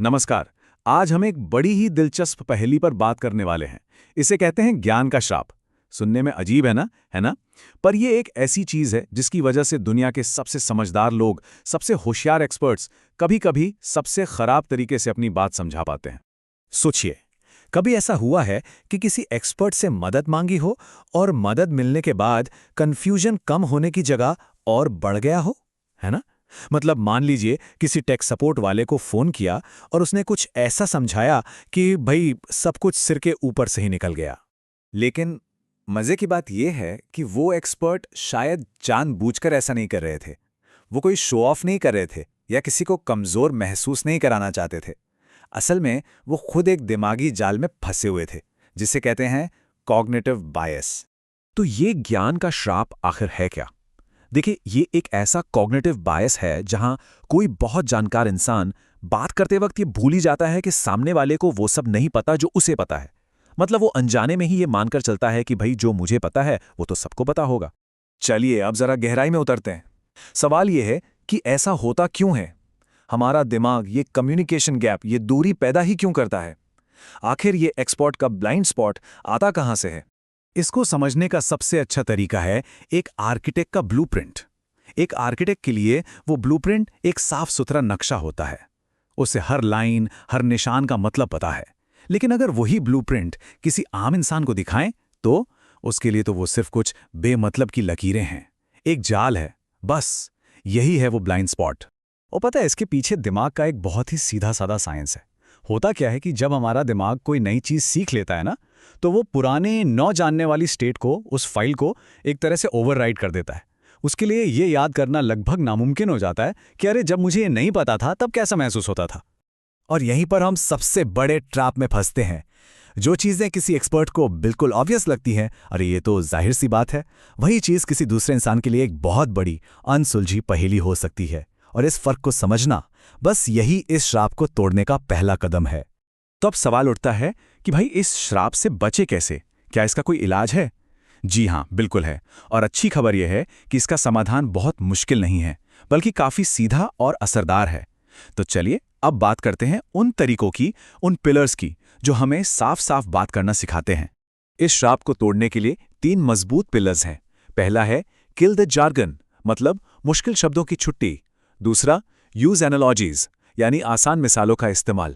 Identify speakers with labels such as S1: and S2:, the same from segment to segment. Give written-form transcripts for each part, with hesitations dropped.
S1: नमस्कार। आज हम एक बड़ी ही दिलचस्प पहेली पर बात करने वाले हैं। इसे कहते हैं ज्ञान का श्राप। सुनने में अजीब है ना? पर यह एक ऐसी चीज है जिसकी वजह से दुनिया के सबसे समझदार लोग, सबसे होशियार एक्सपर्ट्स कभी-कभी सबसे खराब तरीके से अपनी बात समझा पाते हैं।
S2: सोचिए, कभी ऐसा हुआ है कि किसी एक्सपर्ट से मदद मांगी हो और मदद मिलने के बाद कंफ्यूजन कम होने की जगह और बढ़ गया हो, है ना? मतलब मान लीजिए किसी टेक सपोर्ट वाले को फोन किया और उसने कुछ ऐसा समझाया कि भाई सब कुछ सिर के ऊपर से ही निकल गया।
S3: लेकिन मजे की बात यह है कि वो एक्सपर्ट शायद जानबूझकर ऐसा नहीं कर रहे थे। वो कोई शो ऑफ नहीं कर रहे थे या किसी को कमजोर महसूस नहीं कराना चाहते थे। असल में वो खुद एक दिमागी जाल में फंसे हुए थे, जिसे कहते हैं कॉग्निटिव बायस।
S2: तो ये ज्ञान का श्राप आखिर है क्या? देखिए, ये एक ऐसा कॉग्निटिव बायस है जहां कोई बहुत जानकार इंसान बात करते वक्त ये भूल ही जाता है कि सामने वाले को वो सब नहीं पता जो उसे पता है। मतलब वो अनजाने में ही ये मानकर चलता है कि भाई जो मुझे पता है वो तो सबको पता होगा।
S3: चलिए अब जरा गहराई में उतरते हैं। सवाल यह है कि ऐसा होता क्यों है? हमारा दिमाग ये कम्युनिकेशन गैप, ये दूरी पैदा ही क्यों करता है? आखिर ये एक्सपर्ट का ब्लाइंड स्पॉट आता कहां से है?
S1: इसको समझने का सबसे अच्छा तरीका है एक आर्किटेक्ट का ब्लूप्रिंट। एक आर्किटेक्ट के लिए वो ब्लूप्रिंट एक साफ सुथरा नक्शा होता है। उसे हर लाइन, हर निशान का मतलब पता है। लेकिन अगर वही ब्लूप्रिंट किसी आम इंसान को दिखाएं, तो उसके लिए तो वो सिर्फ कुछ बेमतलब की लकीरें हैं, एक जाल है। बस यही है वो ब्लाइंड स्पॉट।
S4: और पता है, इसके पीछे दिमाग का एक बहुत ही सीधा साधा साइंस है। होता क्या है कि जब हमारा दिमाग कोई नई चीज़ सीख लेता है ना, तो वो पुराने न जानने वाली स्टेट को, उस फाइल को एक तरह से ओवरराइट कर देता है। उसके लिए ये याद करना लगभग नामुमकिन हो जाता है कि अरे जब मुझे ये नहीं पता था तब कैसा महसूस होता था।
S2: और यहीं पर हम सबसे बड़े ट्रैप में फंसते हैं। जो चीज़ें किसी एक्सपर्ट को बिल्कुल ऑब्वियस लगती हैं, अरे ये तो जाहिर सी बात है, वही चीज़ किसी दूसरे इंसान के लिए एक बहुत बड़ी अनसुलझी पहेली हो सकती है। और इस फर्क को समझना, बस यही इस श्राप को तोड़ने का पहला कदम है।
S1: तो अब सवाल उठता है कि भाई इस श्राप से बचे कैसे? क्या इसका कोई इलाज है? जी हाँ, बिल्कुल है। और अच्छी खबर यह है कि इसका समाधान बहुत मुश्किल नहीं है, बल्कि काफी सीधा और असरदार है। तो चलिए अब बात करते हैं उन तरीकों की, उन पिलर्स की, जो हमें साफ साफ बात करना सिखाते हैं। इस श्राप को तोड़ने के लिए 3 मजबूत पिलर्स हैं। पहला है किल द जार्गन, मतलब मुश्किल शब्दों की छुट्टी। दूसरा, यूज एनालॉजीज, यानी आसान मिसालों का इस्तेमाल।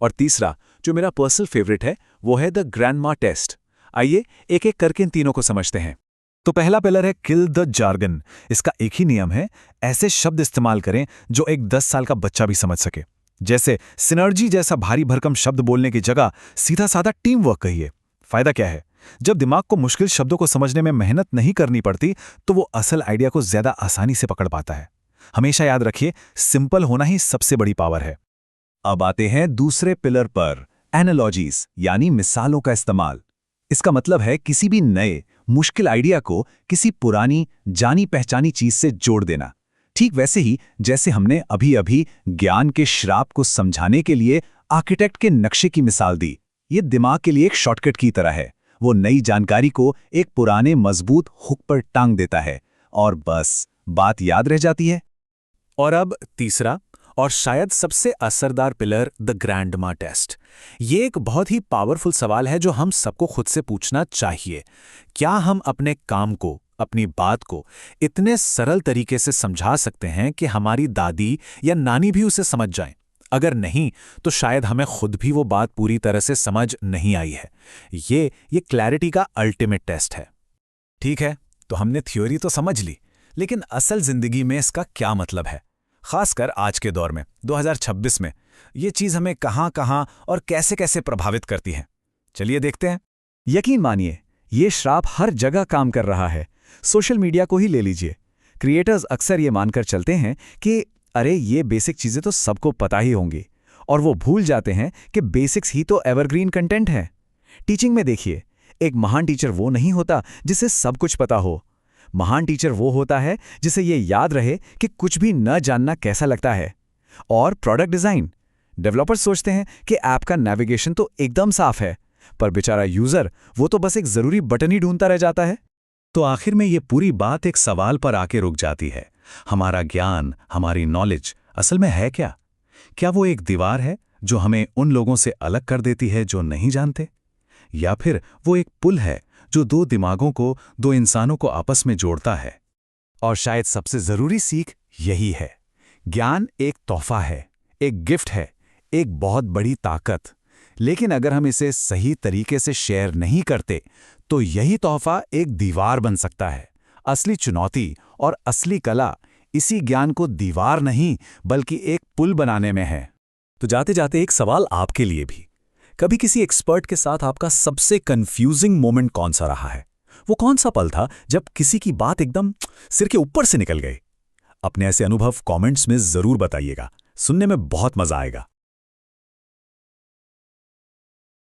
S1: और तीसरा, जो मेरा पर्सनल फेवरेट है, वो है द ग्रैंडमा टेस्ट। आइए एक एक करके इन तीनों को समझते हैं।
S2: तो पहला पिलर है किल द जार्गन। इसका एक ही नियम है, ऐसे शब्द इस्तेमाल करें जो एक 10 साल का बच्चा भी समझ सके। जैसे सिनर्जी जैसा भारी भरकम शब्द बोलने की जगह सीधा साधा टीम वर्क कहिए। फायदा क्या है? जब दिमाग को मुश्किल शब्दों को समझने में मेहनत नहीं करनी पड़ती, तो वो असल आइडिया को ज्यादा आसानी से पकड़ पाता है। हमेशा याद रखिए, सिंपल होना ही सबसे बड़ी पावर है। अब आते हैं दूसरे पिलर पर, एनालॉजीज, यानी मिसालों का इस्तेमाल। इसका मतलब है किसी भी नए मुश्किल आइडिया को किसी पुरानी जानी पहचानी चीज से जोड़ देना। ठीक वैसे ही जैसे हमने अभी अभी ज्ञान के श्राप को समझाने के लिए आर्किटेक्ट के नक्शे की मिसाल दी। ये दिमाग के लिए एक शॉर्टकट की तरह है। वो नई जानकारी को एक पुराने मजबूत हुक पर टांग देता है और बस बात याद रह जाती है।
S1: और अब तीसरा और शायद सबसे असरदार पिलर, द ग्रैंडमा टेस्ट। ये एक बहुत ही पावरफुल सवाल है जो हम सबको खुद से पूछना चाहिए। क्या हम अपने काम को, अपनी बात को इतने सरल तरीके से समझा सकते हैं कि हमारी दादी या नानी भी उसे समझ जाएं? अगर नहीं, तो शायद हमें खुद भी वो बात पूरी तरह से समझ नहीं आई है। ये क्लैरिटी का अल्टीमेट टेस्ट है। ठीक है, तो हमने थ्योरी तो समझ ली, लेकिन असल जिंदगी में इसका क्या मतलब है? खासकर आज के दौर में, 2026 में, ये चीज हमें कहां कहां और कैसे कैसे प्रभावित करती है? चलिए देखते हैं।
S4: यकीन मानिए, ये श्राप हर जगह काम कर रहा है। सोशल मीडिया को ही ले लीजिए। क्रिएटर्स अक्सर ये मानकर चलते हैं कि अरे ये बेसिक चीजें तो सबको पता ही होंगी, और वो भूल जाते हैं कि बेसिक्स ही तो एवरग्रीन कंटेंट है। टीचिंग में देखिए, एक महान टीचर वो नहीं होता जिसे सब कुछ पता हो। महान टीचर वो होता है जिसे ये याद रहे कि कुछ भी न जानना कैसा लगता है। और प्रोडक्ट डिजाइन, डेवलपर्स सोचते हैं कि ऐप का नेविगेशन तो एकदम साफ है, पर बेचारा यूजर वो तो बस एक जरूरी बटन ही ढूंढता रह जाता है।
S1: तो आखिर में ये पूरी बात एक सवाल पर आके रुक जाती है। हमारा ज्ञान, हमारी नॉलेज असल में है क्या? क्या वो एक दीवार है
S2: जो हमें उन लोगों से अलग कर देती है जो नहीं जानते? या फिर वो एक पुल है जो दो दिमागों को, दो इंसानों को आपस में जोड़ता है?
S1: और शायद सबसे जरूरी सीख यही है, ज्ञान एक तोहफा है, एक गिफ्ट है, एक बहुत बड़ी ताकत। लेकिन अगर हम इसे सही तरीके से शेयर नहीं करते तो यही तोहफा एक दीवार बन सकता है। असली चुनौती और असली कला इसी ज्ञान को दीवार नहीं बल्कि एक पुल बनाने में है।
S3: तो जाते जाते एक सवाल आपके लिए भी, कभी किसी एक्सपर्ट के साथ आपका सबसे कंफ्यूजिंग मोमेंट कौन सा रहा है? वो कौन सा पल था जब किसी की बात एकदम सिर के ऊपर से निकल गई? अपने ऐसे अनुभव कमेंट्स में जरूर बताइएगा, सुनने में बहुत मजा आएगा।